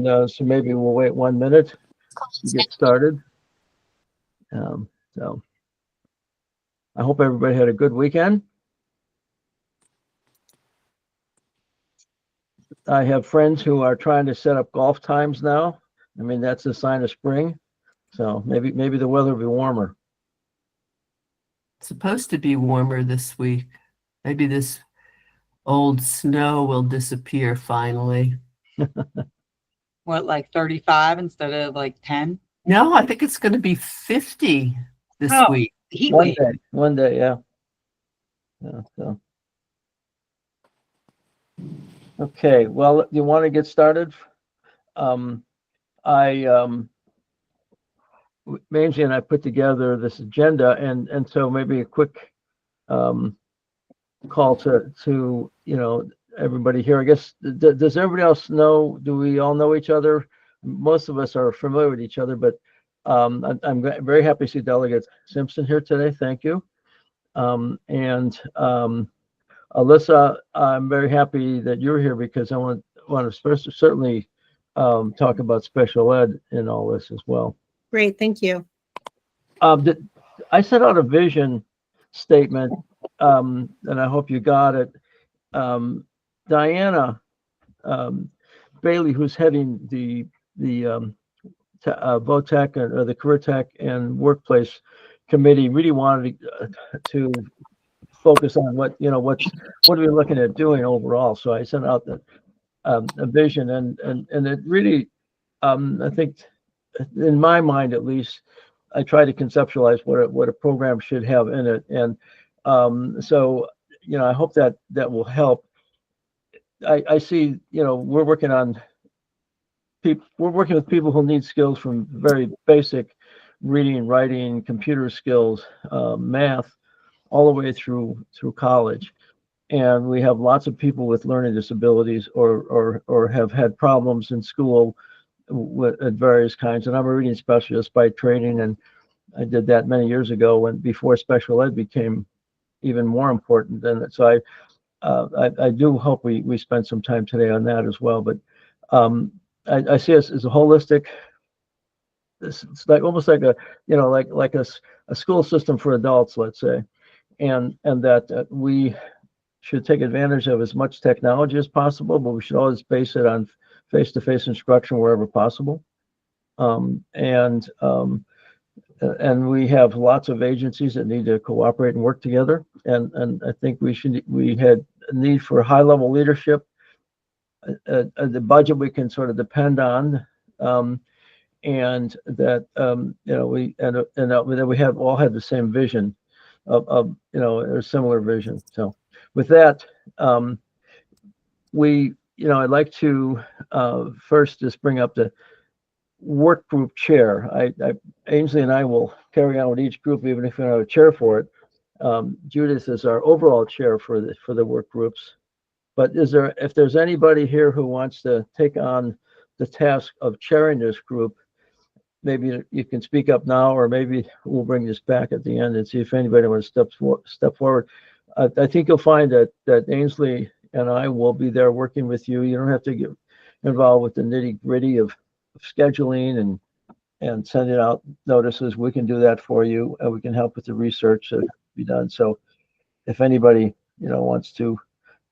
So maybe we'll wait 1 minute to get started. So I hope everybody had a good weekend. I have friends who are trying to set up golf times now. I mean, that's a sign of spring. So maybe the weather will be warmer. It's supposed to be warmer this week. Maybe this old snow will disappear finally. What, like 35 instead of like 10? No, I think it's going to be 50 this week. Heat One wave. day, yeah. So. Okay, well, you want to get started? Manji and I put together this agenda, and so maybe a quick call to everybody here. I guess does everybody else know? Do we all know each other? Most of us are familiar with each other, but I'm very happy to see Delegate Simpson here today. Thank you. And Alyssa, I'm very happy that you're here because I want to certainly talk about special ed in all this as well. Great, thank you. I set out a vision statement, and I hope you got it. Diana Bailey, who's heading the VOTEC or the Career Tech and Workplace Committee, really wanted to focus on what are we looking at doing overall. So I sent out a vision, and it really, I think, in my mind at least, I try to conceptualize what a program should have in it, and so I hope that will help. I see we're working with people who need skills from very basic reading, writing, computer skills, math, all the way through college. And we have lots of people with learning disabilities or have had problems in school at various kinds. And I'm a reading specialist by training, and I did that many years ago before special ed became even more important than it. So I do hope we spend some time today on that as well. But I see us as a holistic. It's like almost like a school system for adults, let's say, and that we should take advantage of as much technology as possible, but we should always base it on face-to-face instruction wherever possible. And we have lots of agencies that need to cooperate and work together. And I think we had a need for high-level leadership, the budget we can sort of depend on, and that we have all had the same vision of a similar vision. So with that, I'd like to first just bring up the work group chair. Ainsley and I will carry on with each group, even if we don't have a chair for it. Judith is our overall chair for the work groups. But if there's anybody here who wants to take on the task of chairing this group, maybe you can speak up now, or maybe we'll bring this back at the end and see if anybody wants to step forward. I think you'll find that Ainsley and I will be there working with you. You don't have to get involved with the nitty-gritty of scheduling and sending out notices. We can do that for you, and we can help with the research that be done. So if anybody wants to,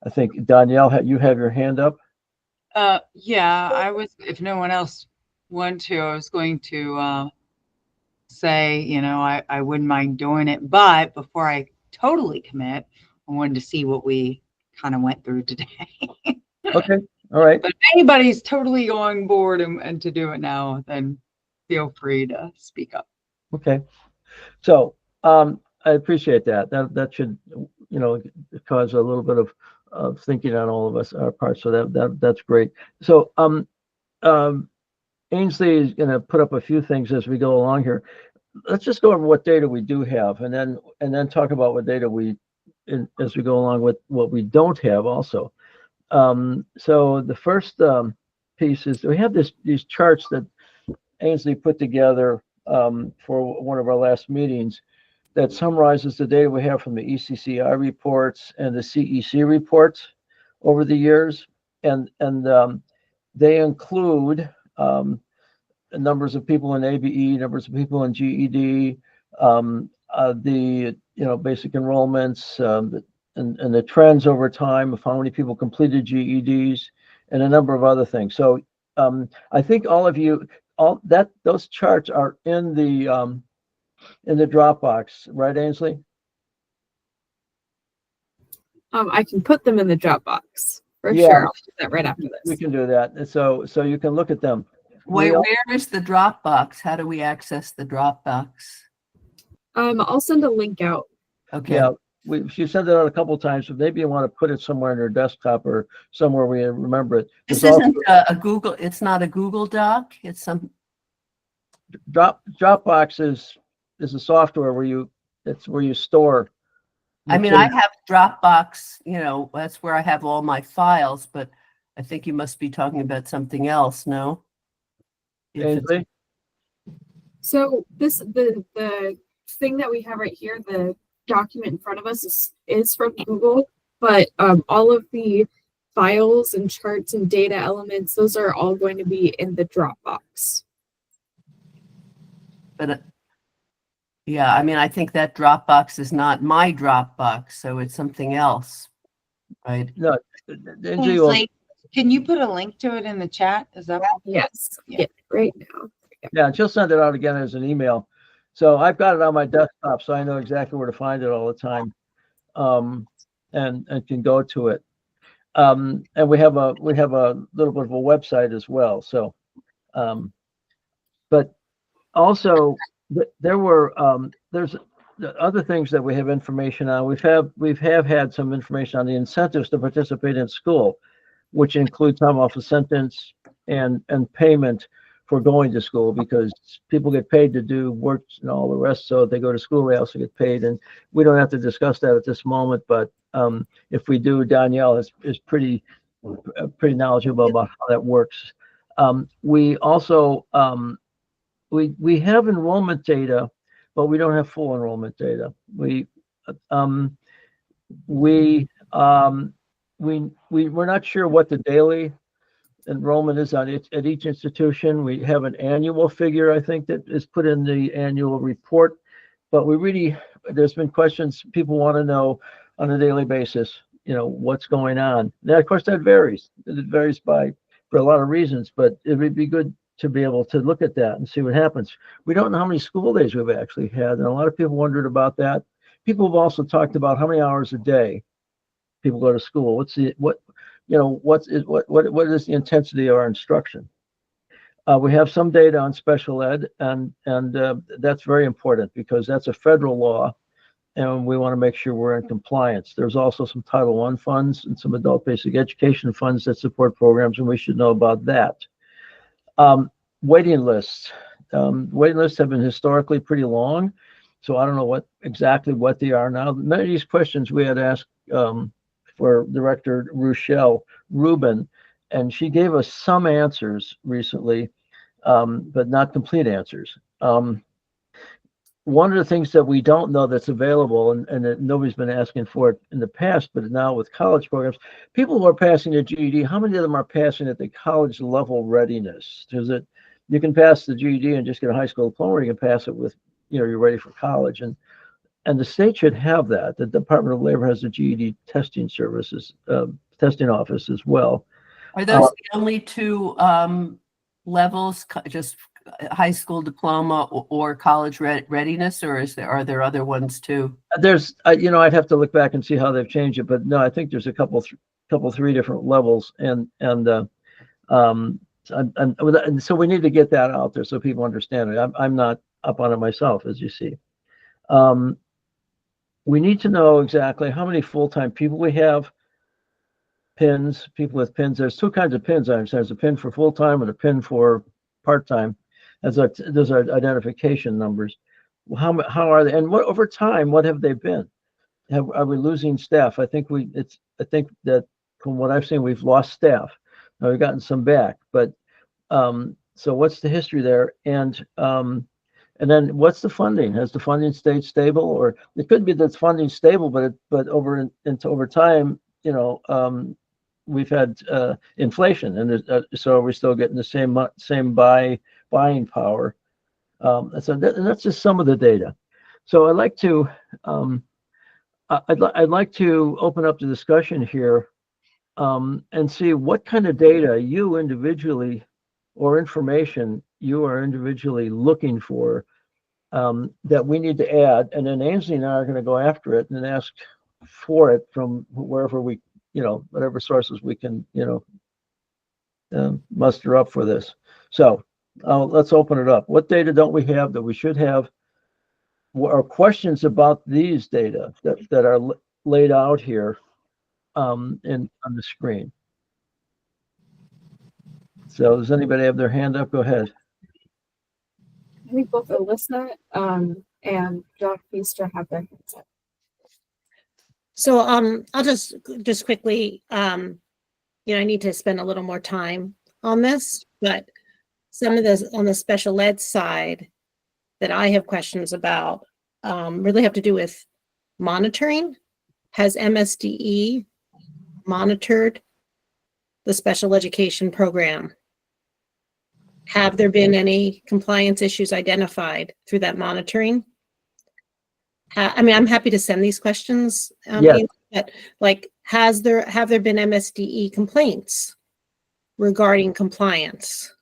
I think Danielle, you have your hand up. Yeah, I was. If no one else wanted to, I was going to say, I wouldn't mind doing it, but before I totally commit, I wanted to see what we kind of went through today. Okay, all right. But if anybody's totally on board and to do it now, then feel free to speak up. Okay, so I appreciate that. That should cause a little bit of thinking on all of us our part. So that's great. So Ainsley is going to put up a few things as we go along here. Let's just go over what data we do have, and then talk about what data as we go along with what we don't have also. So the first piece is we have these charts that Ainsley put together for one of our last meetings that summarizes the data we have from the ECCI reports and the CEC reports over the years. And they include numbers of people in ABE, numbers of people in GED, the basic enrollments, and the trends over time of how many people completed GEDs, and a number of other things. So I think all of you, those charts are in the Dropbox, right, Ainsley? I can put them in the Dropbox for Yeah. sure. I'll do that right after We this. can do that. And so you can look at them. Where is the Dropbox? How do we access the Dropbox? I'll send a link out. Okay. Yeah, she sent it out a couple times, but maybe you want to put it somewhere in her desktop or somewhere we remember it. This There's isn't a Google, it's not a Google Doc, it's some, Dropbox is a software where you store. I mean, I have Dropbox, that's where I have all my files, but I think you must be talking about something else, no? Ainsley? So the thing that we have right here, the document in front of us is from Google, but all of the files and charts and data elements, those are all going to be in the Dropbox. But yeah, I mean, I think that Dropbox is not my Dropbox, so it's something else, right? No, Ainsley will, Ainsley, can you put a link to it in the chat? Is that Yes, Yeah. yeah, right now. yeah, she'll send it out again as an email. So I've got it on my desktop, so I know exactly where to find it all the time, and can go to it. And we have a little bit of a website as well. So, but also there's other things that we have information on. We've had some information on the incentives to participate in school, which include time off a sentence and payment for going to school, because people get paid to do work and all the rest. So if they go to school, they also get paid. And we don't have to discuss that at this moment, but if we do, Danielle is pretty knowledgeable about how that works. We also we have enrollment data, but we don't have full enrollment data. We're not sure what the daily enrollment is on it at each institution. We have an annual figure, I think, that is put in the annual report, but there's been questions people want to know on a daily basis, what's going on. Now, of course, that varies. It varies for a lot of reasons, but it would be good to be able to look at that and see what happens. We don't know how many school days we've actually had, and a lot of people wondered about that. People have also talked about how many hours a day people go to school. What is the intensity of our instruction? We have some data on special ed, and that's very important because that's a federal law, and we want to make sure we're in compliance. There's also some Title I funds and some adult basic education funds that support programs, and we should know about that. Waiting lists. Waiting lists have been historically pretty long, so I don't know exactly what they are now. Many of these questions we had asked for Director Rochelle Rubin, and she gave us some answers recently, but not complete answers. One of the things that we don't know that's available, and that nobody's been asking for it in the past, but now with college programs, people who are passing their GED, how many of them are passing at the college level readiness? You can pass the GED and just get a high school diploma, or you can pass it with, you're ready for college. And the state should have that. The Department of Labor has a GED testing services, testing office as well. Are those the only two levels, just high school diploma or college readiness, or are there other ones too? There's, I'd have to look back and see how they've changed it, but no, I think there's a couple, three different levels, and so we need to get that out there so people understand it. I'm not up on it myself, as you see. We need to know exactly how many full-time people we have. People with pins. There's two kinds of pins. I understand. There's a pin for full-time and a pin for part-time. Those are identification numbers. How are they? And what over time? What have they been? Are we losing staff? I think that from what I've seen, we've lost staff. Now we've gotten some back, but so what's the history there? And then what's the funding? Has the funding stayed stable, or it could be that funding's stable, but over time, we've had inflation, and so we're still getting the same buying power. So that's just some of the data. So I'd like to I'd like to open up the discussion here and see what kind of data you individually or information you are individually looking for that we need to add. And then Ainsley and I are going to go after it and ask for it from wherever we, whatever sources we can, muster up for this. So let's open it up. What data don't we have that we should have? Or questions about these data that are laid out here on the screen. So does anybody have their hand up? Go ahead. I think both Alyssa and John Feaster have their hands up. So I'll just quickly, I need to spend a little more time on this, but some of this on the special ed side that I have questions about really have to do with monitoring. Has MSDE monitored the special education program? Have there been any compliance issues identified through that monitoring? I'm happy to send these questions. Yes. But have there been MSDE complaints regarding compliance?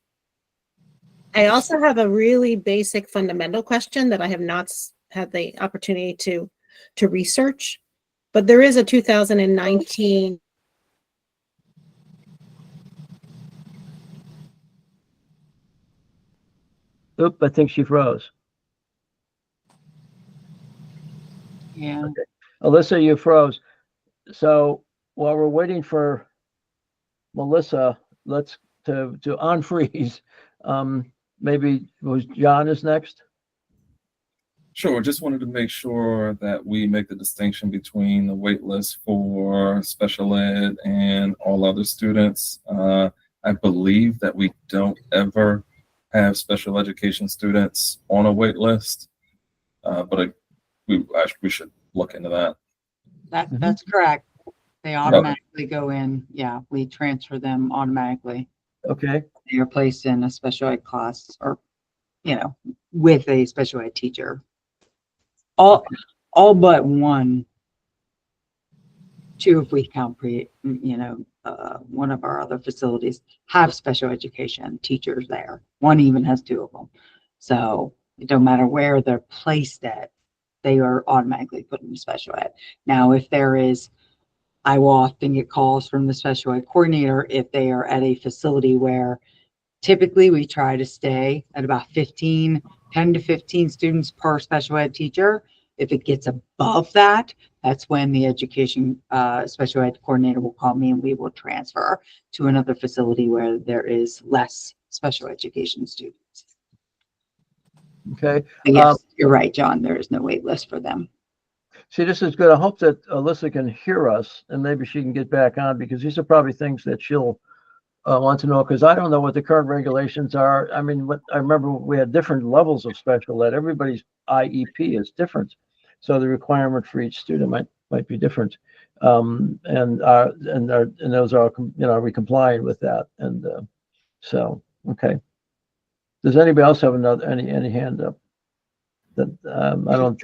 I also have a really basic fundamental question that I have not had the opportunity to research, but there is a 2019 Oop, I think she froze. Yeah. Okay. Alyssa, you froze. So while we're waiting for Melissa, let's to unfreeze. Maybe John is next. Sure. Just wanted to make sure that we make the distinction between the wait list for special ed and all other students. I believe that we don't ever have special education students on a wait list, but we should look into that. That's correct. They automatically go in. Yeah, we transfer them automatically. Okay. They are placed in a special ed class or, with a special ed teacher. All but one, two, if we count one of our other facilities have special education teachers there. One even has two of them. So it don't matter where they're placed at, they are automatically put in special ed. Now, if there is, I will often get calls from the special ed coordinator if they are at a facility where typically we try to stay at about 10 to 15 students per special ed teacher. If it gets above that, that's when the education special ed coordinator will call me and we will transfer to another facility where there is less special education students. Okay. But yes, you're right, John. There is no wait list for them. See, this is good. I hope that Alyssa can hear us and maybe she can get back on, because these are probably things that she'll want to know, because I don't know what the current regulations are. I mean, I remember we had different levels of special ed. Everybody's IEP is different, so the requirement for each student might be different. And those are, are we complying with that? And so, okay. Does anybody else have any hand up? That I don't.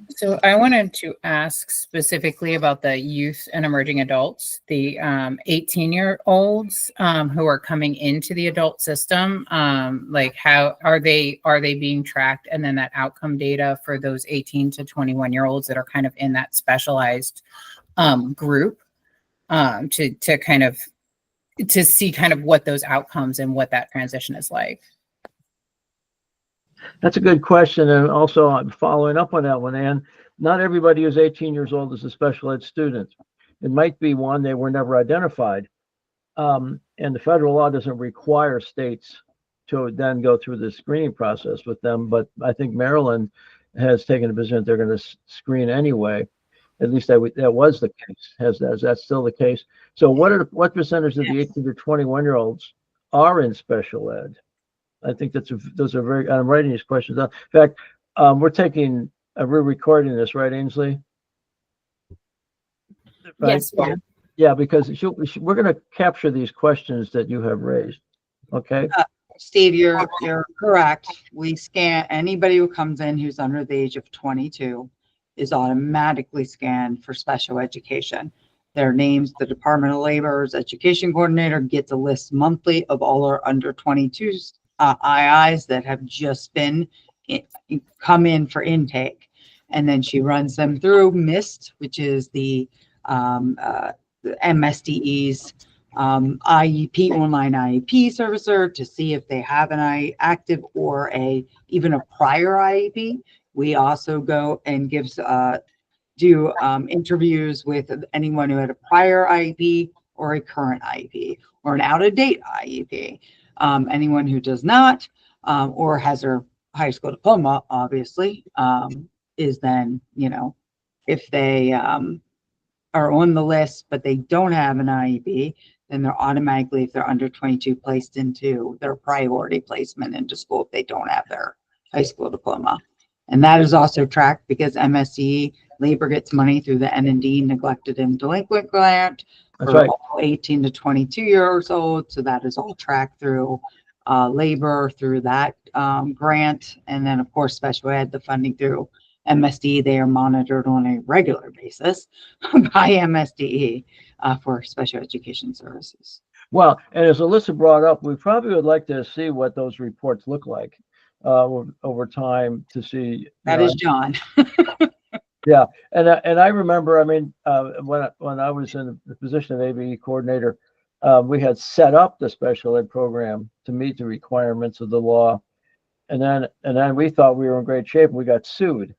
So I wanted to ask specifically about the youth and emerging adults, the 18-year-olds who are coming into the adult system. Like, how are they being tracked? And then that outcome data for those 18 to 21-year-olds that are kind of in that specialized group to see kind of what those outcomes and what that transition is like. That's a good question. And also I'm following up on that one, Ann. Not everybody who's 18 years old is a special ed student. It might be one, they were never identified. And the federal law doesn't require states to then go through the screening process with them. But I think Maryland has taken a position that they're going to screen anyway. At least that was the case. Is that still the case? So what percentage of the 18 to 21-year-olds are in special ed? I think those are very, I'm writing these questions down. In fact, we're recording this, right, Ainsley? right? Yes, we do. Yeah, because we're going to capture these questions that you have raised. Okay. Steve, you're correct. We scan anybody who comes in who's under the age of 22 is automatically scanned for special education. Their names, the Department of Labor's education coordinator gets a list monthly of all our under 22s IIs that have just been come in for intake. And then she runs them through MIST, which is the MSDE's IEP, online IEP servicer, to see if they have an active or even a prior IEP. We also go and do interviews with anyone who had a prior IEP or a current IEP or an out-of-date IEP. Anyone who does not or has their high school diploma, obviously, is then, if they are on the list, but they don't have an IEP, then they're automatically, if they're under 22, placed into their priority placement into school if they don't have their high school diploma. And that is also tracked because MSE Labor gets money through the N&D Neglected and Delinquent Grant for all 18 to 22 years old. So that is all tracked through Labor, through that grant. And then, of course, special ed, the funding through MSD, they are monitored on a regular basis by MSDE for special education services. Well, and as Alyssa brought up, we probably would like to see what those reports look like over time to see. That is John. Yeah, and I remember, I mean, when I was in the position of ABE coordinator, we had set up the special ed program to meet the requirements of the law, and then we thought we were in great shape, and we got sued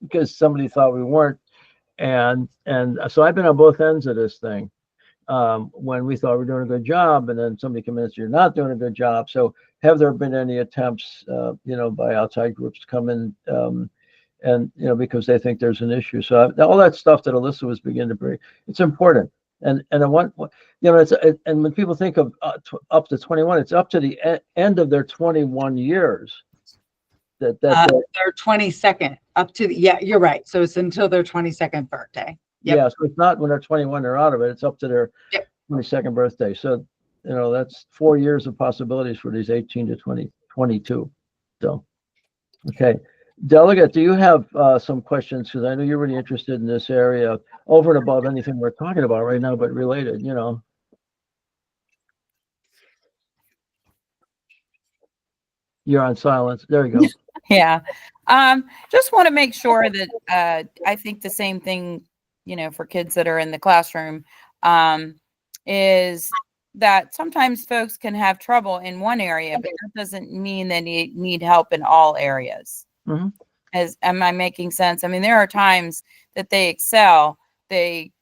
because somebody thought we weren't, and so I've been on both ends of this thing. When we thought we were doing a good job, and then somebody convinced you're not doing a good job. So have there been any attempts, by outside groups to come in, and because they think there's an issue? So all that stuff that Alyssa was beginning to bring, it's important. And I want, and when people think of up to 21, it's up to the end of their 21 years. Their 22nd, up to you're right. So it's until their 22nd birthday. Yep. Yeah, so it's not when they're 21, they're out of it. It's up to their 22nd birthday. So, that's 4 years of possibilities for these 18 to 22. So, okay. Delegate, do you have some questions? Because I know you're really interested in this area over and above anything we're talking about right now, but related, You're on silence. There you go. Yeah. Just want to make sure that I think the same thing, for kids that are in the classroom, is that sometimes folks can have trouble in one area, but that doesn't mean they need help in all areas. Mm-hmm. Am I making sense? I mean, there are times that they excel. They,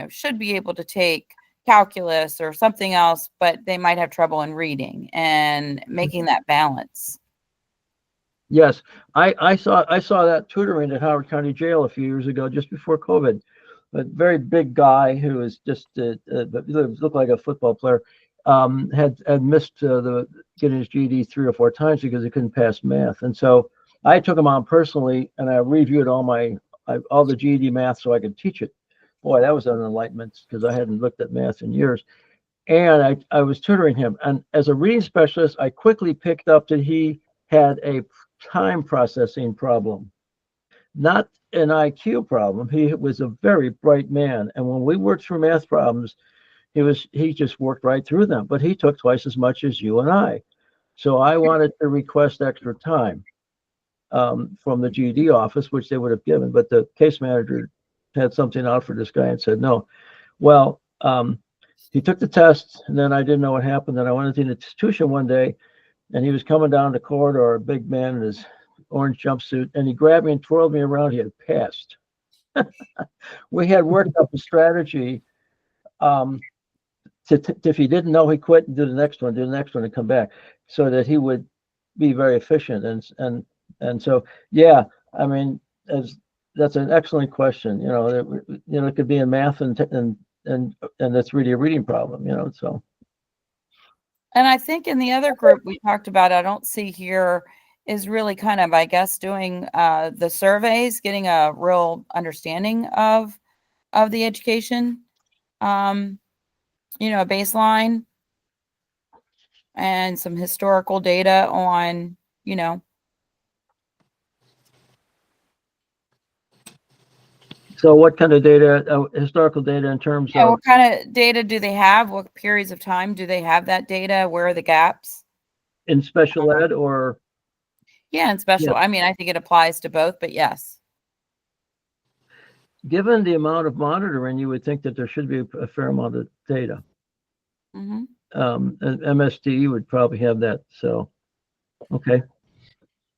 should be able to take calculus or something else, but they might have trouble in reading and making that balance. Yes, I saw that tutoring at Howard County Jail a few years ago, just before COVID. A very big guy who was just looked like a football player, had missed getting his GED 3 or 4 times because he couldn't pass math, and so I took him on personally, and I reviewed all the GED math so I could teach it. Boy, that was an enlightenment because I hadn't looked at math in years, and I was tutoring him, and as a reading specialist, I quickly picked up that he had a time processing problem, not an IQ problem. He was a very bright man, and when we worked through math problems, he just worked right through them, but he took twice as much as you and I. So I wanted to request extra time from the GED office, which they would have given, but the case manager had something out for this guy and said no. Well, he took the test, and then I didn't know what happened. Then I went into the institution one day, and he was coming down the corridor, a big man in his orange jumpsuit, and he grabbed me and twirled me around. He had passed. We had worked up a strategy if he didn't know, he quit and do the next one, and come back, so that he would be very efficient. And so, yeah, I mean, that's an excellent question. It could be in math and that's really a reading problem. So. And I think in the other group we talked about, I don't see here, is really kind of, I guess, doing the surveys, getting a real understanding of of the education, a baseline and some historical data on, So what kind of data, historical data in terms of, what kind of data do they have? What periods of time do they have that data? Where are the gaps? in special ed or? Yeah, and special. Yeah. I mean, I think it applies to both, but yes. Given the amount of monitoring, you would think that there should be a fair amount of data. Hmm. And MSD would probably have that. So, okay.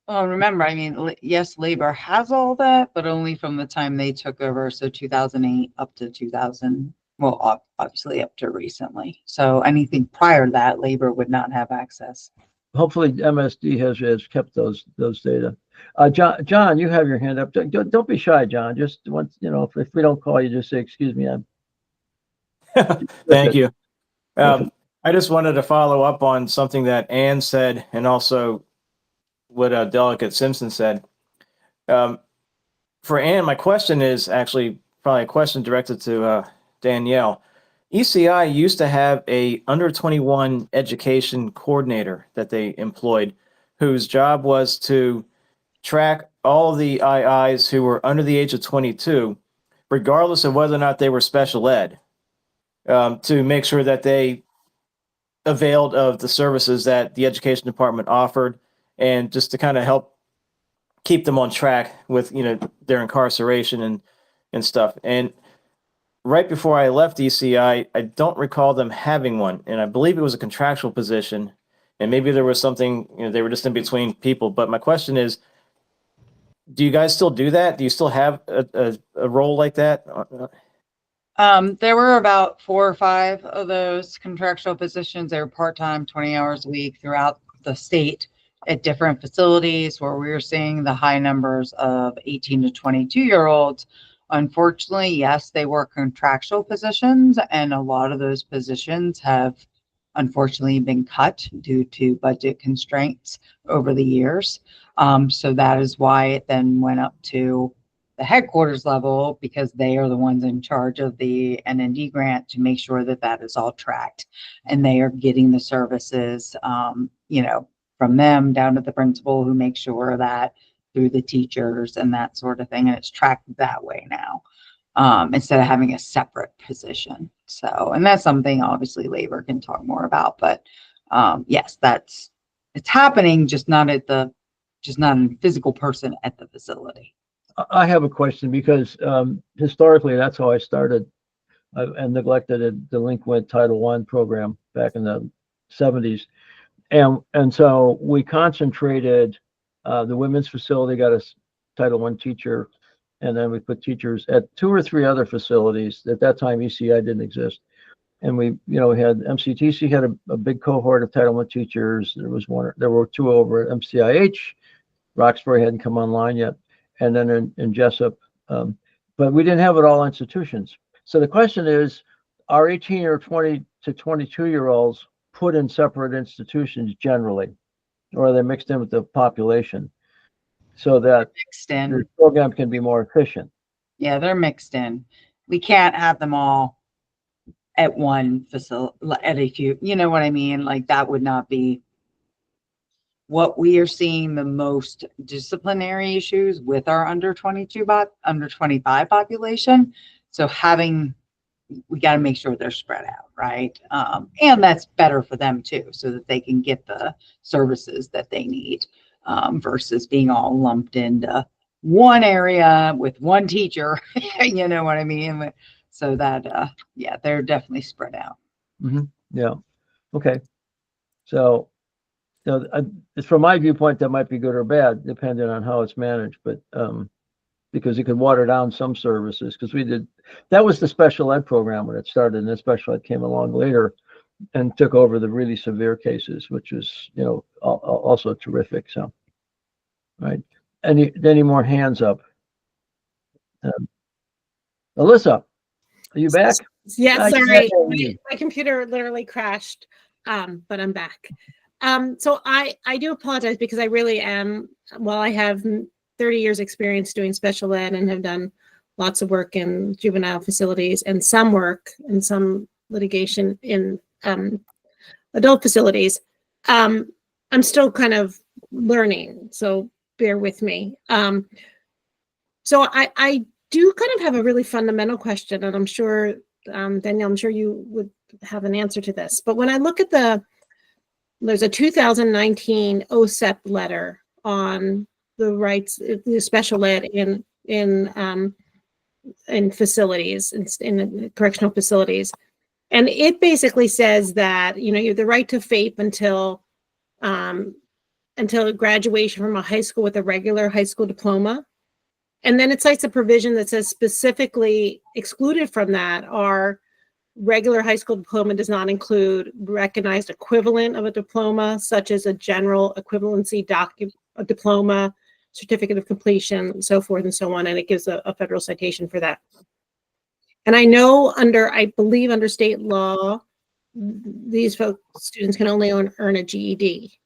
Well, remember, I mean, yes, labor has all that, but only from the time they took over. So 2008 up to 2000, well, obviously up to recently. So anything prior to that, labor would not have access. Hopefully MSD has kept those data. John, you have your hand up. Don't be shy, John. Just once, if we don't call you, just say, excuse me. Thank you. I just wanted to follow up on something that Ann said and also what Delegate Simpson said. For Ann, my question is actually probably a question directed to Danielle. ECI used to have a under 21 education coordinator that they employed, whose job was to track all the IIs who were under the age of 22, regardless of whether or not they were special ed, to make sure that they availed of the services that the education department offered, and just to kind of help keep them on track with their incarceration and stuff. And right before I left ECI, I don't recall them having one, and I believe it was a contractual position, and maybe there was something, they were just in between people. But my question is, do you guys still do that? Do you still have a role like that? There were about 4 or 5 of those contractual positions. They were part-time, 20 hours a week throughout the state at different facilities where we were seeing the high numbers of 18 to 22-year-olds. Unfortunately, yes, they were contractual positions, and a lot of those positions have unfortunately been cut due to budget constraints over the years. So that is why it then went up to the headquarters level, because they are the ones in charge of the NND grant to make sure that that is all tracked and they are getting the services, from them down to the principal, who makes sure that through the teachers and that sort of thing. And it's tracked that way now, instead of having a separate position. So, and that's something obviously labor can talk more about, but yes, it's happening, just not a physical person at the facility. I have a question because historically, that's how I started and neglected a delinquent Title I program back in the 70s. And so we concentrated, the women's facility got a Title I teacher, and then we put teachers at 2 or 3 other facilities. At that time, ECI didn't exist. And we had MCTC had a big cohort of Title I teachers. There were 2 over at MCIH. Roxbury hadn't come online yet. And then in Jessup, but we didn't have it all institutions. So the question is, are 18 or 20 to 22-year-olds put in separate institutions generally, or are they mixed in with the population so that Mixed in. the program can be more efficient? Yeah, they're mixed in. We can't have them all at one facility, at a few, you know what I mean? Like that would not be what we are seeing the most disciplinary issues with our under 25 population. So we got to make sure they're spread out, right? And that's better for them too, so that they can get the services that they need, versus being all lumped into one area with one teacher. You know what I mean? So that, yeah, they're definitely spread out. Mm-hmm. Yeah. Okay. So, from my viewpoint, that might be good or bad, depending on how it's managed. But because it could water down some services, because that was the special ed program when it started, and then special ed came along later and took over the really severe cases, which was also terrific. So, right. Any more hands up? Alyssa, are you back? Yeah, sorry, my computer literally crashed, but I'm back. So I do apologize because I really am, while I have 30 years experience doing special ed and have done lots of work in juvenile facilities and some work and some litigation in adult facilities. I'm still kind of learning, so bear with me. So I do kind of have a really fundamental question, and I'm sure, Danielle, I'm sure you would have an answer to this. But when I look at there's a 2019 OSEP letter on the rights, the special ed in facilities, in correctional facilities. And it basically says that, you have the right to FAPE until graduation from a high school with a regular high school diploma. And then it cites a provision that says specifically excluded from that are regular high school diploma does not include recognized equivalent of a diploma, such as a general equivalency diploma, certificate of completion, and so forth and so on. And it gives a federal citation for that. And I know I believe under state law, these students can only earn a GED.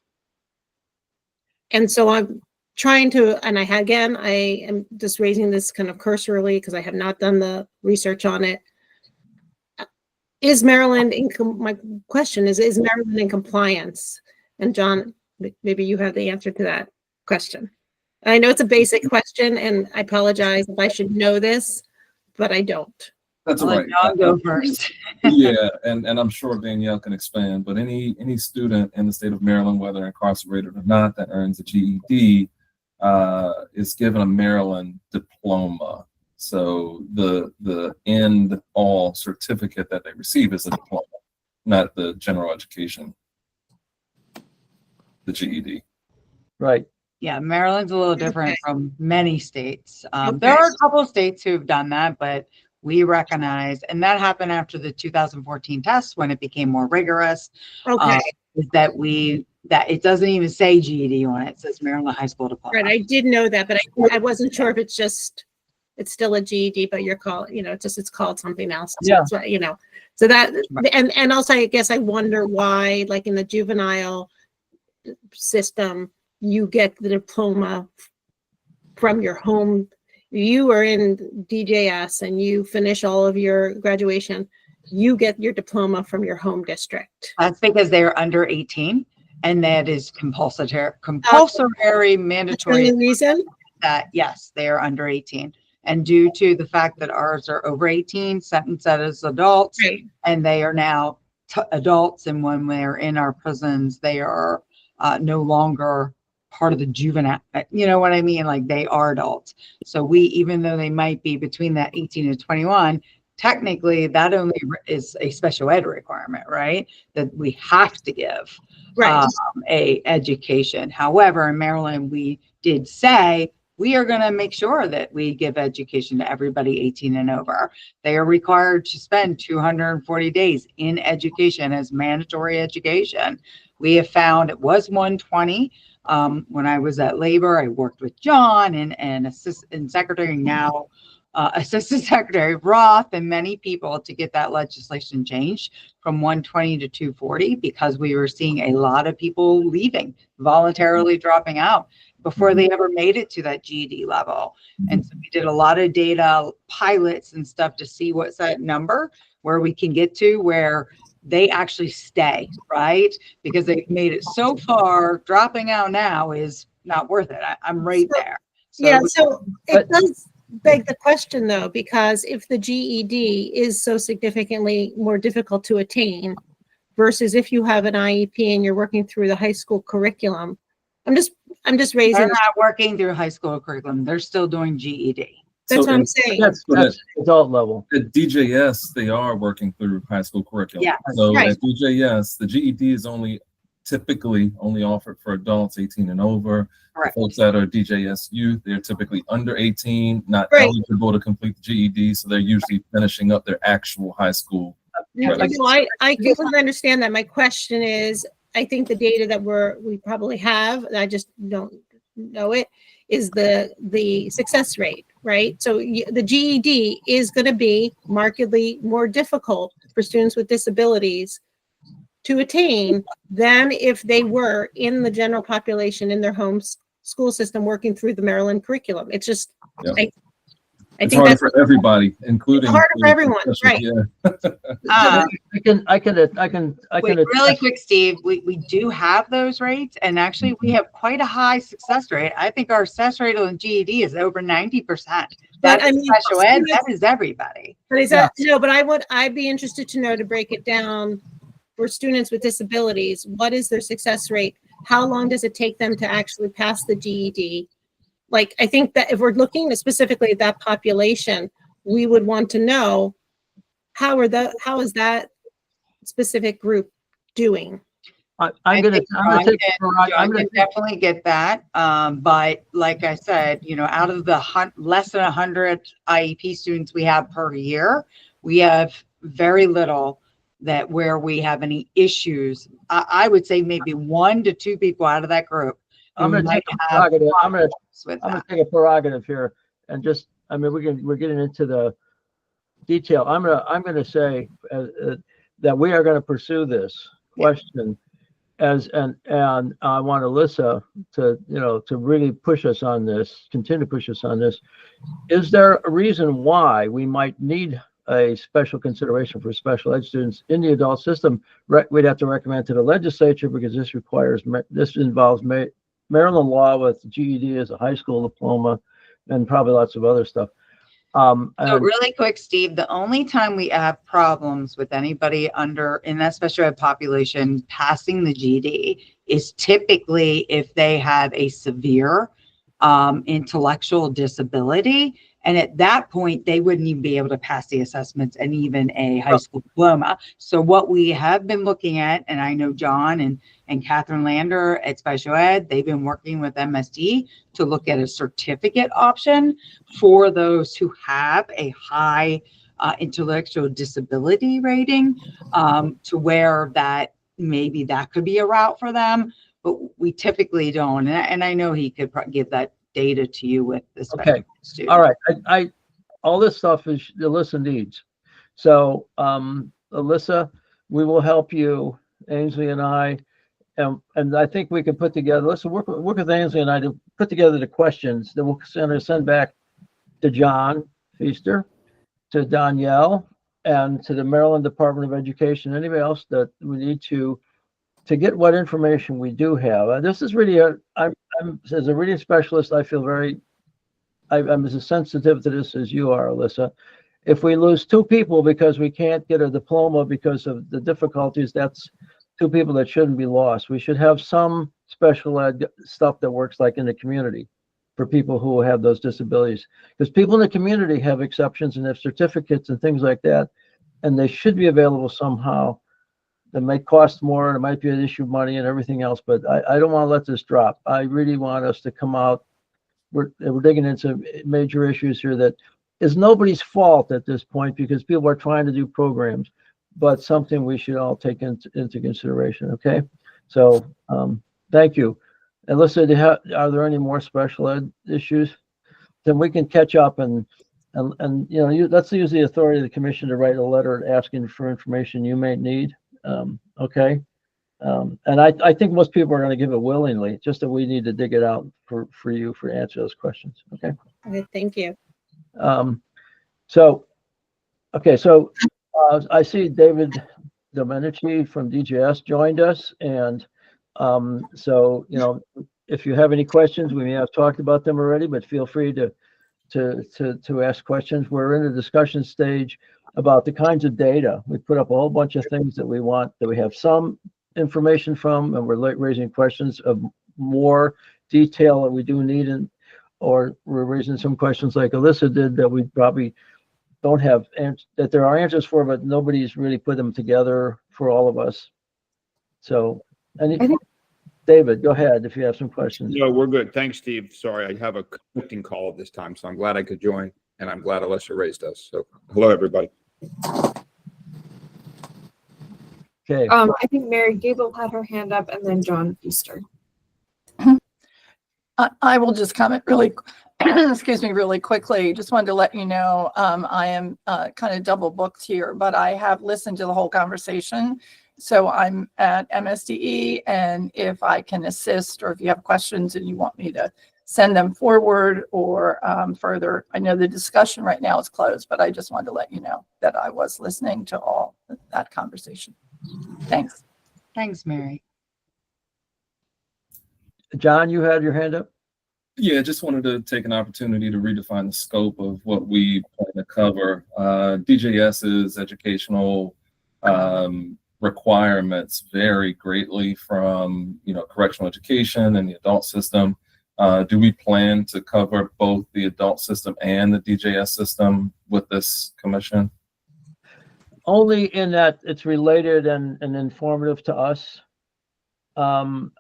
And so I'm trying to, and I am just raising this kind of cursorily because I have not done the research on it. Is Maryland my question is Maryland in compliance? And John, maybe you have the answer to that question. I know it's a basic question, and I apologize if I should know this, but I don't. That's I'll right. let John go first. Yeah, and I'm sure Danielle can expand, but any student in the state of Maryland, whether incarcerated or not, that earns a GED is given a Maryland diploma. So the end all certificate that they receive is a diploma, not the general education, the GED. Right. Yeah, Maryland's a little different from many states. Okay. There are a couple of states who've done that, but we recognize, and that happened after the 2014 test when it became more rigorous. Okay. Is that it doesn't even say GED on it. It says Maryland High School Diploma. Right. I did know that, but I wasn't sure if it's still a GED, but you're called, it's called something else. So Yeah. that's what, so that, and also I guess I wonder why, like in the juvenile system, you get the diploma from your home. You are in DJS and you finish all of your graduation, you get your diploma from your home district. That's because they're under 18, and that is compulsory, mandatory. Any reason? That yes, they are under 18, and due to the fact that ours are over 18, sentenced as adults, Right. and they are now adults, and when they're in our prisons, they are no longer part of the juvenile, you know what I mean? Like they are adults. So even though they might be between that 18 and 21, technically that only is a special ed requirement, right? That we have to give a education. However, in Maryland, we did say we are going to make sure that we give education to everybody 18 and over. They are required to spend 240 days in education as mandatory education. We have found it was 120. When I was at Labor, I worked with John and Assistant Secretary, now Assistant Secretary Roth, and many people to get that legislation changed from 120 to 240 because we were seeing a lot of people leaving, voluntarily dropping out before they ever made it to that GED level. And so we did a lot of data pilots and stuff to see what's that number where we can get to where they actually stay, right? Because they've made it so far, dropping out now is not worth it. I'm right there. So it does beg the question though, because if the GED is so significantly more difficult to attain versus if you have an IEP and you're working through the high school curriculum, I'm just raising. They're not working through high school curriculum. They're still doing GED. That's what I'm saying. That's adult level. At DJS, they are working through high school curriculum. Yeah. So Right. at DJS, the GED is typically only offered for adults 18 and over. Correct. Folks that are DJS youth, they're typically under 18, not Right. eligible to complete the GED, so they're usually finishing up their actual high school. No, Right. I completely understand that. My question is, I think the data that we probably have, and I just don't know it, is the success rate, right? So the GED is going to be markedly more difficult for students with disabilities to attain than if they were in the general population in their home school system working through the Maryland curriculum. It's just, Yeah. I It's think harder that's for everybody, including harder for everyone, especially- right. Yeah. I can Wait, really quick, Steve, we do have those rates, and actually we have quite a high success rate. I think our success rate on GED is over 90%. But That's I mean, special ed, students- that is everybody. But is that, no, but I'd be interested to know, to break it down for students with disabilities, what is their success rate? How long does it take them to actually pass the GED? Like, I think that if we're looking specifically at that population, we would want to know how is that specific group doing? I'm gonna take John can definitely get that. But like I said, you know, out of the less than 100 IEP students we have per year, we have very little that where we have any issues. I would say maybe 1 to 2 people out of that group. I'm gonna take a prerogative. I'm gonna take a prerogative here, and just, I mean, we're getting into the detail. I'm gonna say that we are gonna pursue this question and I want Alyssa to, you know, to really push us on this, continue to push us on this. Is there a reason why we might need a special consideration for special ed students in the adult system? We'd have to recommend to the legislature, because this involves Maryland law with GED as a high school diploma, and probably lots of other stuff. So really quick, Steve, the only time we have problems with anybody in that special ed population passing the GED is typically if they have a severe intellectual disability. And at that point, they wouldn't even be able to pass the assessments and even a high school diploma. So what we have been looking at, and I know John and Catherine Lander at Special Ed, they've been working with MSD to look at a certificate option for those who have a high intellectual disability rating, to where that maybe that could be a route for them, but we typically don't. And I know he could give that data to you with the special student. All right. All this stuff is Alyssa needs. So, Alyssa, we will help you, Ainsley and I, and I think we can put together, let's work with Ainsley and I to put together the questions that we'll send back to John Feaster, to Danielle, and to the Maryland Department of Education, anybody else that we need to get what information we do have. This is really I'm as a reading specialist, I feel I'm as sensitive to this as you are, Alyssa. If we lose 2 people because we can't get a diploma because of the difficulties, that's 2 people that shouldn't be lost. We should have some special ed stuff that works like in the community for people who have those disabilities, because people in the community have exceptions and have certificates and things like that, and they should be available somehow. That might cost more, and it might be an issue of money and everything else, but I don't want to let this drop. I really want us to come out. We're digging into major issues here that is nobody's fault at this point, because people are trying to do programs, but something we should all take into consideration. Okay, so thank you. Alyssa, are there any more special ed issues? Then we can catch up and you know, let's use the authority of the commission to write a letter asking for information you may need. Okay. And I think most people are going to give it willingly, just that we need to dig it out for you for answer those questions. Okay. Okay, thank you. So I see David Domenici from DJS joined us, and so, you know, if you have any questions, we may have talked about them already, but feel free to ask questions. We're in a discussion stage about the kinds of data. We put up a whole bunch of things that we want, that we have some information from, and we're raising questions of more detail that we do need, or we're raising some questions like Alyssa did that we probably don't have, that there are answers for, but nobody's really put them together for all of us. So, David, go ahead if you have some questions. No, we're good. Thanks, Steve. Sorry, I have a connecting call at this time, so I'm glad I could join, and I'm glad Alyssa raised us. So, hello, everybody. Okay. I think Mary Gable had her hand up, and then John Feaster. I will just comment really, excuse me, really quickly. Just wanted to let you know, I am kind of double booked here, but I have listened to the whole conversation. So I'm at MSDE, and if I can assist, or if you have questions and you want me to send them forward or further. I know the discussion right now is closed, but I just wanted to let you know that I was listening to all that conversation. Thanks. Thanks, Mary. John, you had your hand up? Yeah, just wanted to take an opportunity to redefine the scope of what we plan to cover. DJS's educational requirements vary greatly from, correctional education and the adult system. Do we plan to cover both the adult system and the DJS system with this commission? Only in that it's related and informative to us. As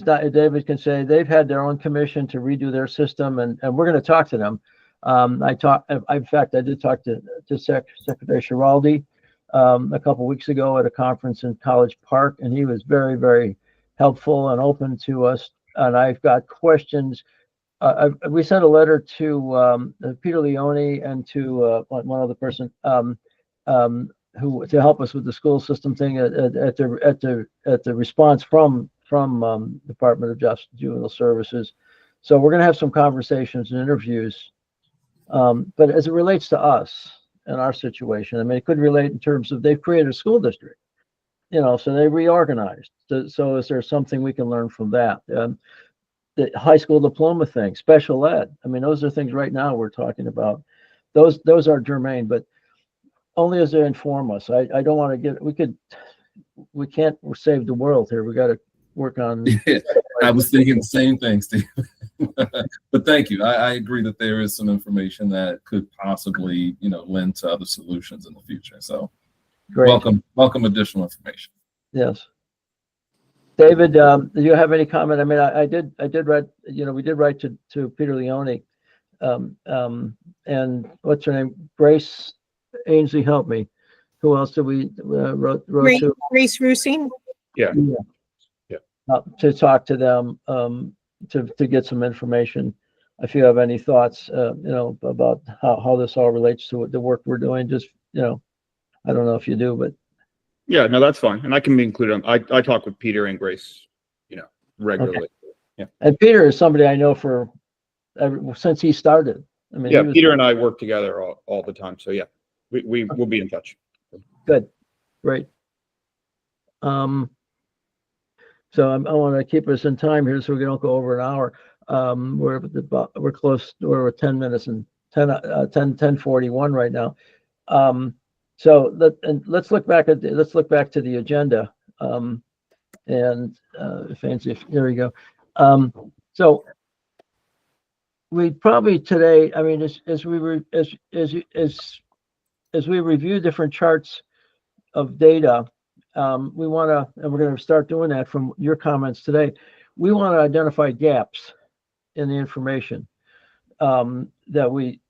David can say, they've had their own commission to redo their system, and we're going to talk to them. In fact, I did talk to Secretary Schiraldi a couple weeks ago at a conference in College Park, and he was very, very helpful and open to us. And I've got questions. We sent a letter to Peter Leone and to one other person who to help us with the school system thing at the response from Department of Justice Juvenile Services. So we're going to have some conversations and interviews. But as it relates to us and our situation, I mean, it could relate in terms of they've created a school district, so they reorganized. So is there something we can learn from that? The high school diploma thing, special ed. I mean, those are things right now we're talking about. Those are germane, but only as they inform us. I don't want to we can't save the world here. We got to work on. Yeah, I was thinking the same thing, Steve. But thank you. I agree that there is some information that could possibly, lend to other solutions in the future. So Great. Welcome additional information. Yes. David, do you have any comment? I mean, I did write, we did write to Peter Leone, and what's her name? Grace Ainsley, help me. Who else did we wrote to? Grace Rusing. Yeah. To talk to them, to get some information. If you have any thoughts, about how this all relates to the work we're doing, just, I don't know if you do, but. Yeah, no, that's fine. And I can be included. I talk with Peter and Grace, regularly. Okay. Yeah. And Peter is somebody I know since he started. I mean, yeah, Peter and I work together all the time. So yeah, we will be in touch. Good. Great. So I want to keep us in time here so we don't go over an hour. We're close. We're 10 minutes and 10:41 right now. So let's look back to the agenda. Fancy. There we go. So we probably today. I mean, as we review different charts of data, we want to, and we're going to start doing that from your comments today. We want to identify gaps in the information that we,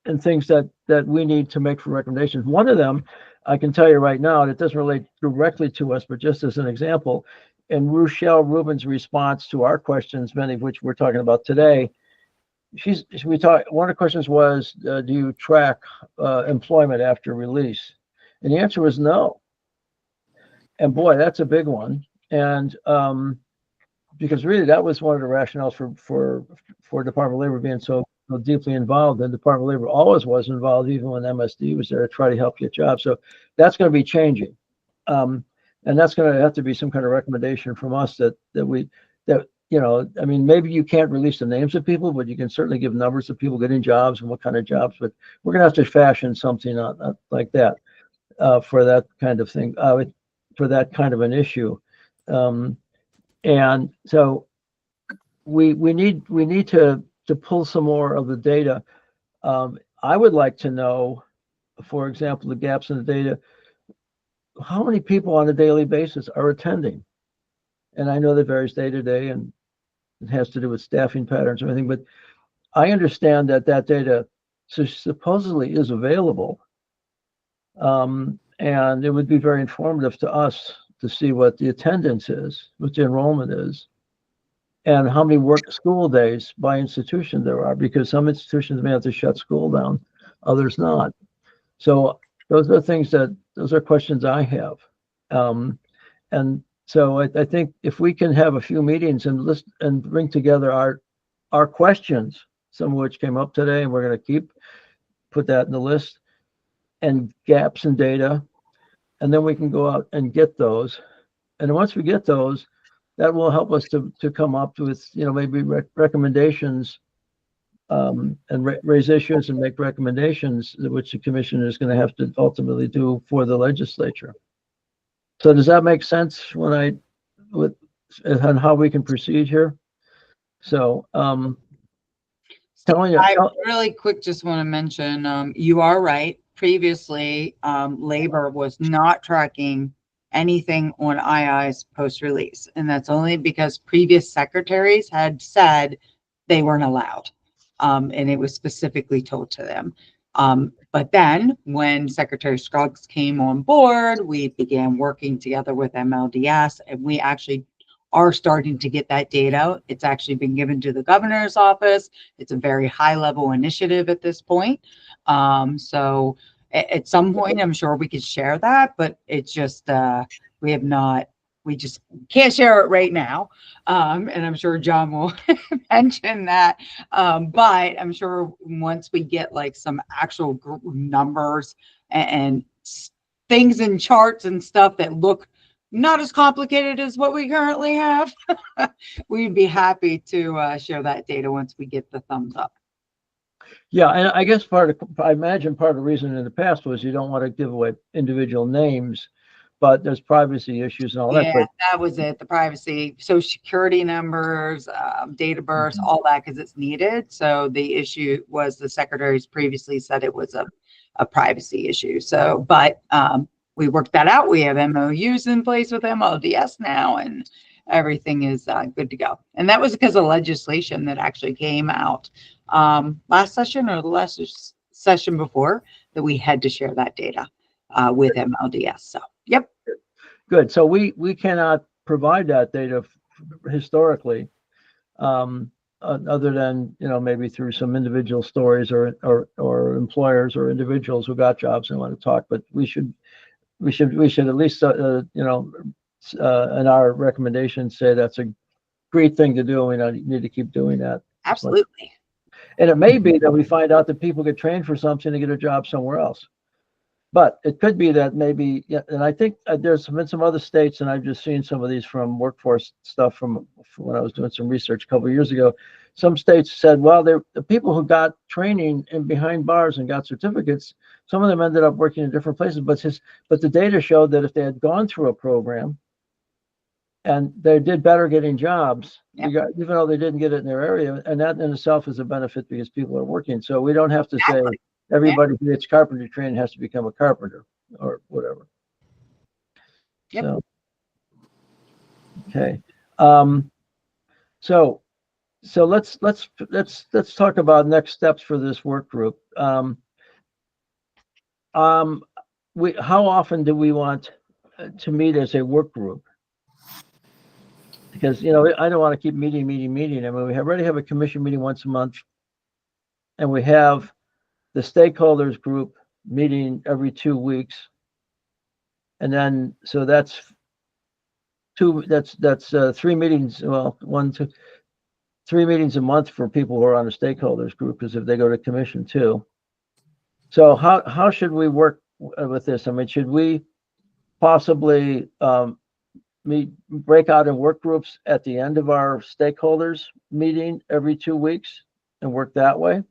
and things that we need to make for recommendations. One of them, I can tell you right now, and it doesn't relate directly to us, but just as an example, in Rochelle Rubin's response to our questions, many of which we're talking about today, one of the questions was, do you track employment after release? And the answer was no. And boy, that's a big one. And because really that was one of the rationales for Department of Labor being so deeply involved. And the Department of Labor always was involved, even when MSD was there to try to help get jobs. So that's going to be changing. And that's going to have to be some kind of recommendation from us that I mean, maybe you can't release the names of people, but you can certainly give numbers of people getting jobs and what kind of jobs. But we're going to have to fashion something like that for that kind of thing, for that kind of an issue. And so we need to pull some more of the data. I would like to know, for example, the gaps in the data. How many people on a daily basis are attending? And I know that varies day to day, and it has to do with staffing patterns or anything, but I understand that data supposedly is available. And it would be very informative to us to see what the attendance is, what the enrollment is, and how many school days by institution there are, because some institutions may have to shut school down, others not. So those are questions I have. And So I think if we can have a few meetings and list and bring together our questions, some of which came up today, and we're going to put that in the list, and gaps in data, and then we can go out and get those. And once we get those, that will help us to come up with, maybe recommendations, and raise issues and make recommendations, which the commission is going to have to ultimately do for the legislature. So does that make sense on how we can proceed here? So, telling you, I really quick just want to mention, you are right. Previously, labor was not tracking anything on II's post-release. And that's only because previous secretaries had said they weren't allowed. And it was specifically told to them. But then when Secretary Scruggs came on board, we began working together with MLDS, and we actually are starting to get that data. It's actually been given to the governor's office. It's a very high level initiative at this point. So at some point, I'm sure we could share that, but it's just, we just can't share it right now. And I'm sure John will mention that. But I'm sure once we get like some actual group numbers and things in charts and stuff that look not as complicated as what we currently have, we'd be happy to share that data once we get the thumbs up. Yeah, and I guess I imagine part of the reason in the past was you don't want to give away individual names, but there's privacy issues and all that. Yeah, that was it. The privacy, social security numbers, date of birth, all that, because it's needed. So the issue was the secretaries previously said it was a privacy issue. So, but we worked that out. We have MOUs in place with MLDS now, and everything is good to go. And that was because of legislation that actually came out last session or the last session before, that we had to share that data with MLDS. So, yep. Good. So we cannot provide that data historically, other than, maybe through some individual stories or employers or individuals who got jobs and want to talk. But we should at least, in our recommendations say that's a great thing to do, and we need to keep doing that. Absolutely. And it may be that we find out that people get trained for something to get a job somewhere else. But it could be that maybe, and I think there's been some other states, and I've just seen some of these from workforce stuff from when I was doing some research a couple of years ago. Some states said, well, the people who got training in behind bars and got certificates, some of them ended up working in different places. But the data showed that if they had gone through a program and they did better getting jobs, even though they didn't get it in their area, and that in itself is a benefit because people are working. So we don't have to say everybody who gets carpentry training has to become a carpenter or whatever. Yep. So, okay. So let's talk about next steps for this work group. How often do we want to meet as a work group? Because, I don't want to keep meeting. I mean, we already have a commission meeting once a month, and we have the stakeholders group meeting every 2 weeks. And then, so that's 3 meetings. Well, 3 meetings a month for people who are on the stakeholders group, because if they go to commission too. So how should we work with this? I mean, should we possibly break out in work groups at the end of our stakeholders meeting every 2 weeks and work that way?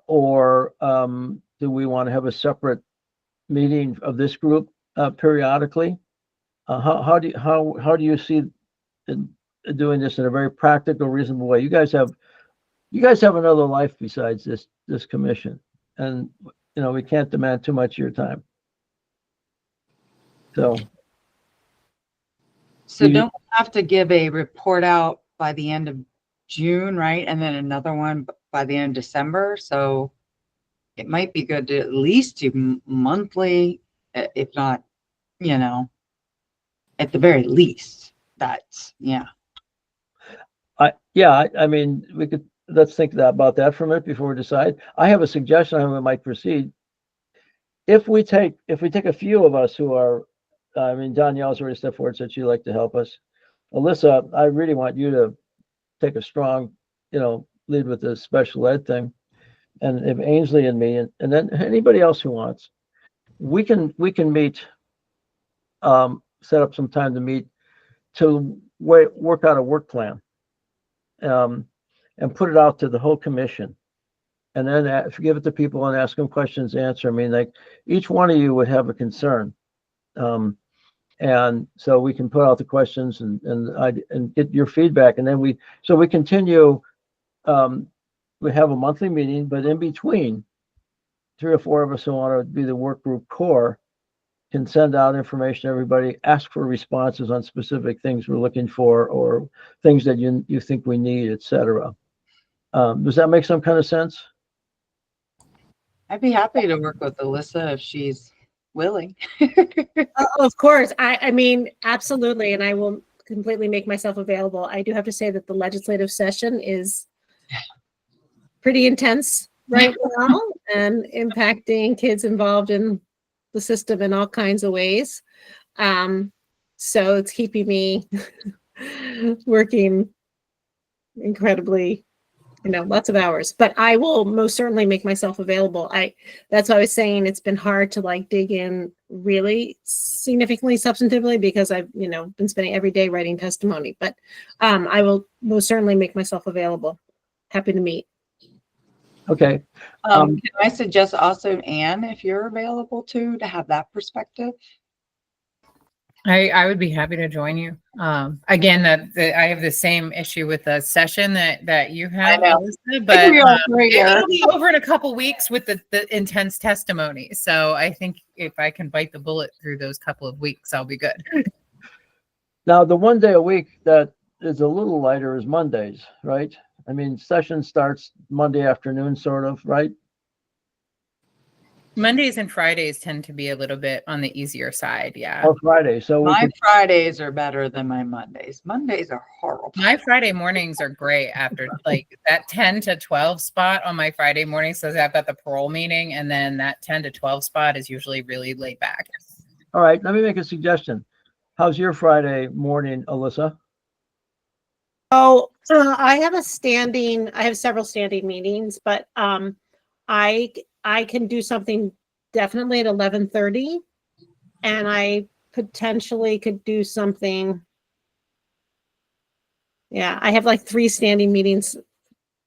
Or do we want to have a separate meeting of this group periodically? How do you see doing this in a very practical, reasonable way? You guys have another life besides this commission, and we can't demand too much of your time. So don't we have to give a report out by the end of June, right? And then another one by the end of December. So it might be good to at least do monthly, if not, at the very least. That's, yeah. I mean, let's think about that for a minute before we decide. I have a suggestion on how we might proceed. If we take a few of us who are I mean, Danielle's already stepped forward, said she'd like to help us. Alyssa, I really want you to take a strong, lead with the special ed thing. And if Ainsley and me, and then anybody else who wants, we can meet, set up some time to meet to work out a work plan, and put it out to the whole commission. And then give it to people and ask them questions, answer. I mean, like each one of you would have a concern. And so we can put out the questions and get your feedback. And then we continue, we have a monthly meeting, but in between, 3 or 4 of us who want to be the work group core can send out information to everybody, ask for responses on specific things we're looking for or things that you think we need, etc. Does that make some kind of sense? I'd be happy to work with Alyssa if she's willing. Of course. I mean, absolutely. And I will completely make myself available. I do have to say that the legislative session is pretty intense right now and impacting kids involved in the system in all kinds of ways. So it's keeping me working incredibly, lots of hours, but I will most certainly make myself available. That's why I was saying it's been hard to like dig in really significantly substantively because I've, been spending every day writing testimony, but I will most certainly make myself available. Happy to meet. Okay. Can I suggest also, Anne, if you're available to have that perspective? I would be happy to join you. Again, I have the same issue with the session that you have, Melissa, but it'll be over in a couple weeks with the intense testimony. So I think if I can bite the bullet through those couple of weeks, I'll be good. Now, the one day a week that is a little lighter is Mondays, right? I mean, session starts Monday afternoon, sort of, right? Mondays and Fridays tend to be a little bit on the easier side, yeah. Or Friday. So my Fridays are better than my Mondays. Mondays are horrible. My Friday mornings are great after like that 10 to 12 spot on my Friday morning. So I've got the parole meeting, and then that 10 to 12 spot is usually really laid back. All right, let me make a suggestion. How's your Friday morning, Alyssa? Oh, I have several standing meetings, but I can do something definitely at 11:30, and I potentially could do something. Yeah, I have like 3 standing meetings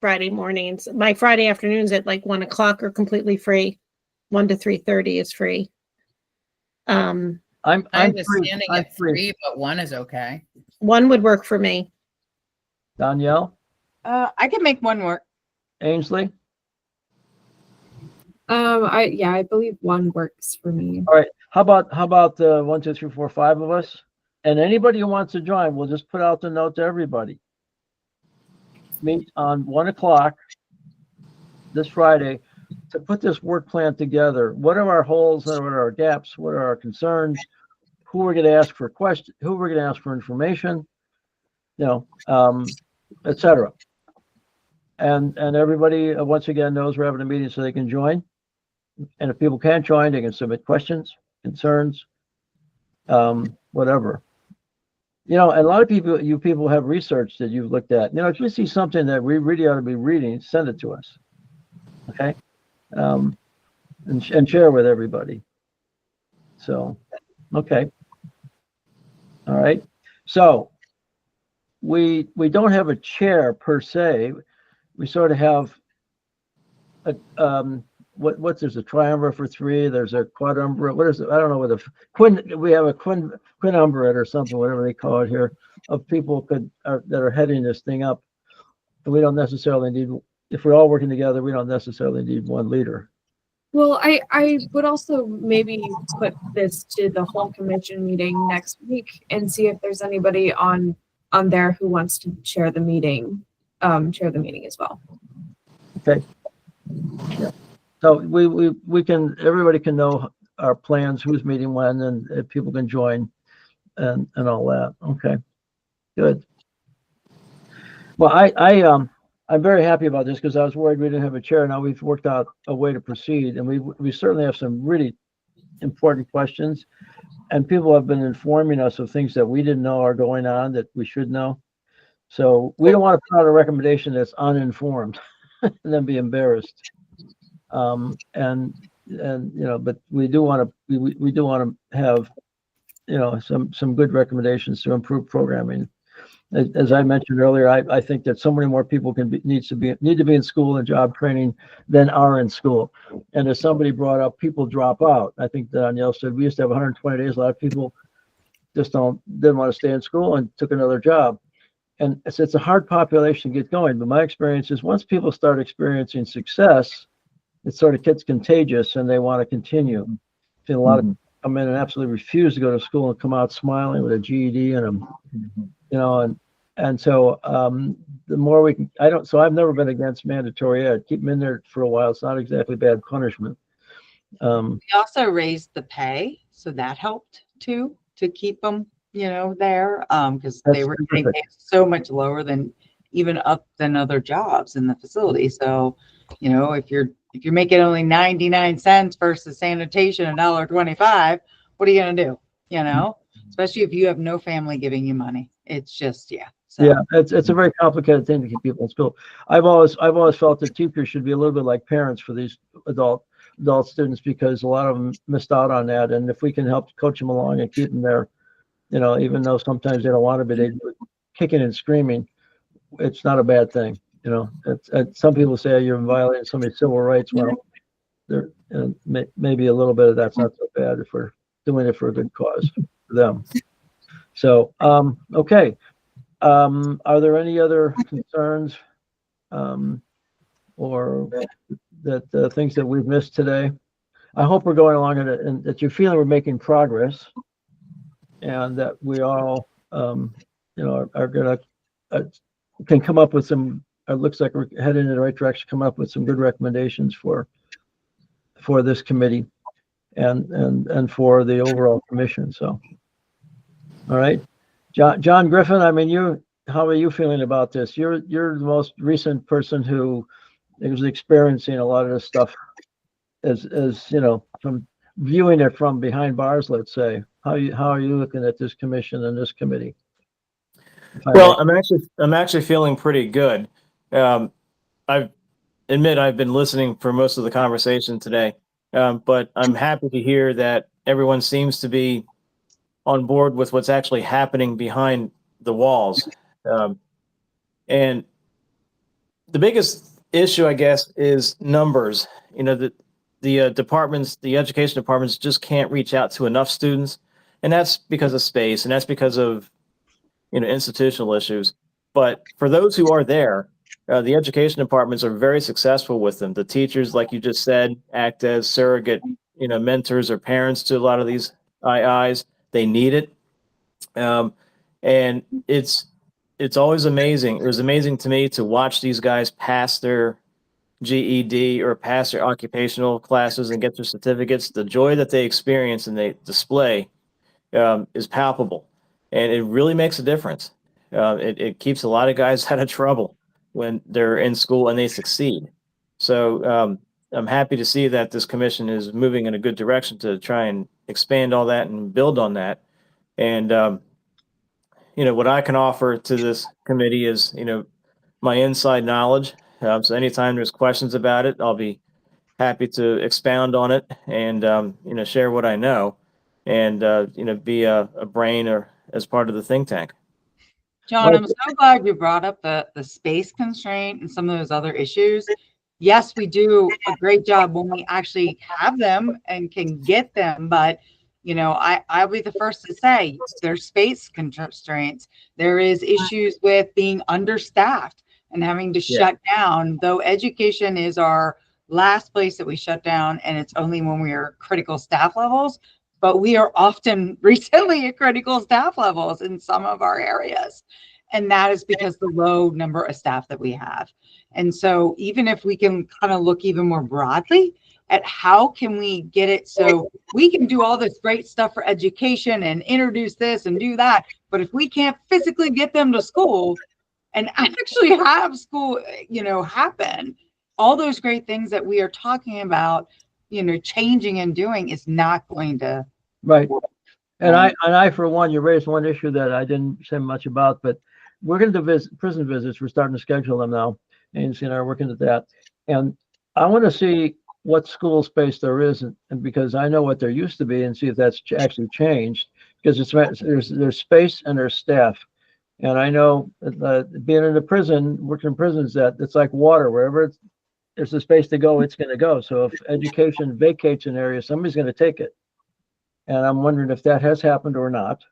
Friday mornings. My Friday afternoons at like 1 o'clock are completely free. 1 to 3:30 is free. I'm just standing at 3, but 1 is okay. 1 would work for me. Danielle? I can make 1 work. Ainsley? I believe 1 works for me. All right. How about 1, 2, 3, 4, 5 of us? And anybody who wants to join, we'll just put out the note to everybody. Meet on 1 o'clock this Friday to put this work plan together. What are our holes? What are our gaps? What are our concerns? Who we're going to ask for questions? Who we're going to ask for information? Etc. And everybody once again knows we're having a meeting so they can join. And if people can't join, they can submit questions, concerns, whatever. And a lot of you people have research that you've looked at. If you see something that we really ought to be reading, send it to us. Okay. And share with everybody. So, okay. All right. So we don't have a chair per se. We sort of have a there's a triumvirate for 3. There's a quadrumvirate. What is it? I don't know what we have a quinumvirate or something, whatever they call it here, of people that are heading this thing up. And we don't necessarily need, if we're all working together, we don't necessarily need 1 leader. Well, I would also maybe put this to the whole commission meeting next week and see if there's anybody on there who wants to chair the meeting as well. Okay. Yeah. So we can, everybody can know our plans, who's meeting when, and if people can join and all that. Okay, good. Well, I'm very happy about this because I was worried we didn't have a chair. Now we've worked out a way to proceed, and we certainly have some really important questions, and people have been informing us of things that we didn't know are going on that we should know. So we don't want to put out a recommendation that's uninformed and then be embarrassed. And but we do want to have some good recommendations to improve programming. As I mentioned earlier, I think that so many more people need to be in school and job training than are in school. And as somebody brought up, people drop out. I think Danielle said we used to have 120 days. A lot of people just didn't want to stay in school and took another job. And it's a hard population to get going. But my experience is once people start experiencing success, it sort of gets contagious and they want to continue. I've seen a lot of people come in and absolutely refuse to go to school and come out smiling with a GED and and so the more we can, so I've never been against mandatory ed. Keep them in there for a while. It's not exactly bad punishment. We also raised the pay, so that helped too, to keep them, there, because they were getting paid so much lower than other jobs in the facility. So, if you're making only 99 cents versus sanitation $1.25, what are you gonna do? Especially if you have no family giving you money. It's just So. Yeah, it's a very complicated thing to keep people in school. I've always felt that teachers should be a little bit like parents for these adult students, because a lot of them missed out on that. And if we can help coach them along and keep them there, even though sometimes they don't want to be, they do it kicking and screaming. It's not a bad thing. It's some people say you're violating somebody's civil rights. Well, there maybe a little bit of that's not so bad if we're doing it for a good cause for them. So okay. Are there any other concerns or that things that we've missed today? I hope we're going along and that you're feeling we're making progress, and that we all are gonna can come up with some. It looks like we're heading in the right direction. Come up with some good recommendations for this committee and for the overall commission. So, all right. John Griffin, I mean, how are you feeling about this? You're the most recent person who is experiencing a lot of this stuff as from viewing it from behind bars, let's say. How are you looking at this commission and this committee? Well, I'm actually feeling pretty good. I admit I've been listening for most of the conversation today, but I'm happy to hear that everyone seems to be on board with what's actually happening behind the walls. And the biggest issue, I guess, is numbers. The departments, the education departments just can't reach out to enough students. And that's because of space, and that's because of, institutional issues. But for those who are there, the education departments are very successful with them. The teachers, like you just said, act as surrogate, mentors or parents to a lot of these IIs. They need it. And it's always amazing. It was amazing to me to watch these guys pass their GED or pass their occupational classes and get their certificates. The joy that they experience and they display is palpable, and it really makes a difference. It keeps a lot of guys out of trouble when they're in school and they succeed. So I'm happy to see that this commission is moving in a good direction to try and expand all that and build on that. And what I can offer to this committee is my inside knowledge. So anytime there's questions about it, I'll be happy to expound on it and share what I know, and be a brain or as part of the think tank. John, I'm so glad you brought up the space constraint and some of those other issues. Yes, we do a great job when we actually have them and can get them, but I'll be the first to say there's space constraints. There is issues with being understaffed and having to shut down, though education is our last place that we shut down, and it's only when we are critical staff levels, but we are often recently at critical staff levels in some of our areas. And that is because the low number of staff that we have. And so even if we can kind of look even more broadly at how can we get it so we can do all this great stuff for education and introduce this and do that, but if we can't physically get them to school and actually have school, happen, all those great things that we are talking about changing and doing is not going to. Right. And I, for one, you raised one issue that I didn't say much about, but we're going to do prison visits. We're starting to schedule them now. Ainsley and I are working at that. And I want to see what school space there is, and because I know what there used to be, and see if that's actually changed. Because there's space and there's staff. And I know being in a prison, working in prisons, that it's like water. Wherever there's a space to go, it's going to go. So if education vacates an area, somebody's going to take it. And I'm wondering if that has happened or not.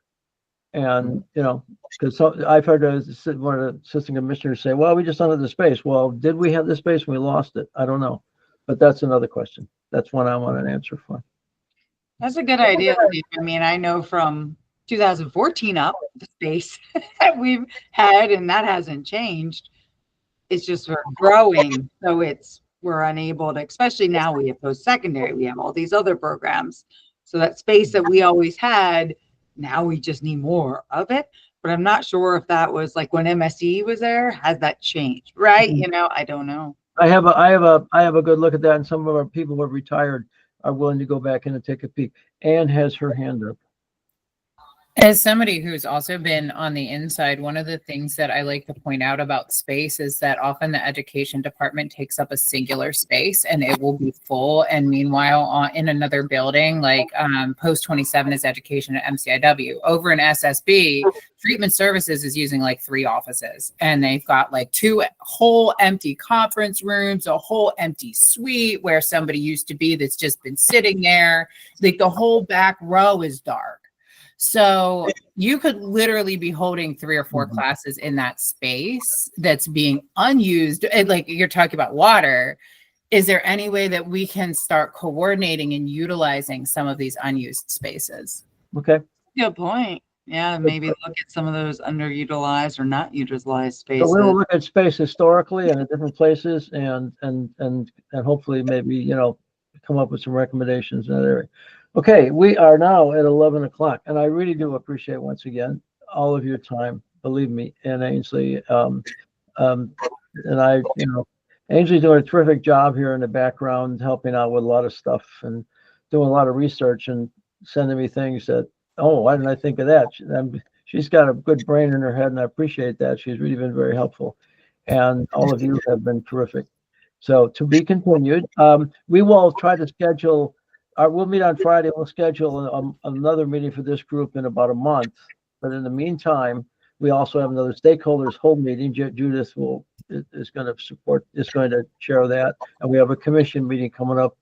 And, because I've heard one of the assistant commissioners say, well, we just don't have the space. Well, did we have the space when we lost it? I don't know. But that's another question. That's one I want an answer for. That's a good idea, Steve. I mean, I know from 2014 up, the space that we've had, and that hasn't changed. It's just we're growing. So we're unable to, especially now we have post-secondary, we have all these other programs. So that space that we always had, now we just need more of it. But I'm not sure if that was like when MSE was there, has that changed, right? I don't know. I have a good look at that, and some of our people who have retired are willing to go back in and take a peek. Anne has her hand up. As somebody who's also been on the inside, one of the things that I like to point out about space is that often the education department takes up a singular space and it will be full. And meanwhile, in another building, like post 27 is education at MCIW. Over in SSB, treatment services is using like 3 offices, and they've got like 2 whole empty conference rooms, a whole empty suite where somebody used to be that's just been sitting there. Like the whole back row is dark. So you could literally be holding 3 or 4 classes in that space that's being unused. And like you're talking about water. Is there any way that we can start coordinating and utilizing some of these unused spaces? Okay. Good point. Yeah, maybe look at some of those underutilized or not utilized spaces. So we will look at space historically and at different places, and hopefully maybe come up with some recommendations in that area. Okay, we are now at 11 o'clock, and I really do appreciate once again all of your time. Believe me, and Ainsley, and I, Ainsley's doing a terrific job here in the background, helping out with a lot of stuff and doing a lot of research and sending me things that, oh, why didn't I think of that? She's got a good brain in her head, and I appreciate that. She's really been very helpful, and all of you have been terrific. So to be continued. We will try to schedule. We'll meet on Friday. We'll schedule another meeting for this group in about a month. But in the meantime, we also have another stakeholders whole meeting. Judith is going to chair that, and we have a commission meeting coming up.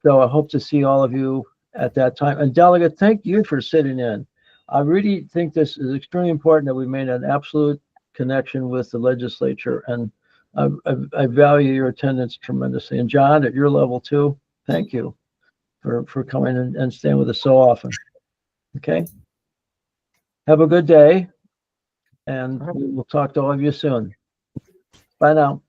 So I hope to see all of you at that time. And Delegate, thank you for sitting in. I really think this is extremely important that we made an absolute connection with the legislature, and I value your attendance tremendously. And John, at your level too, thank you for coming and staying with us so often. Okay. Have a good day, and we will talk to all of you soon. Bye now.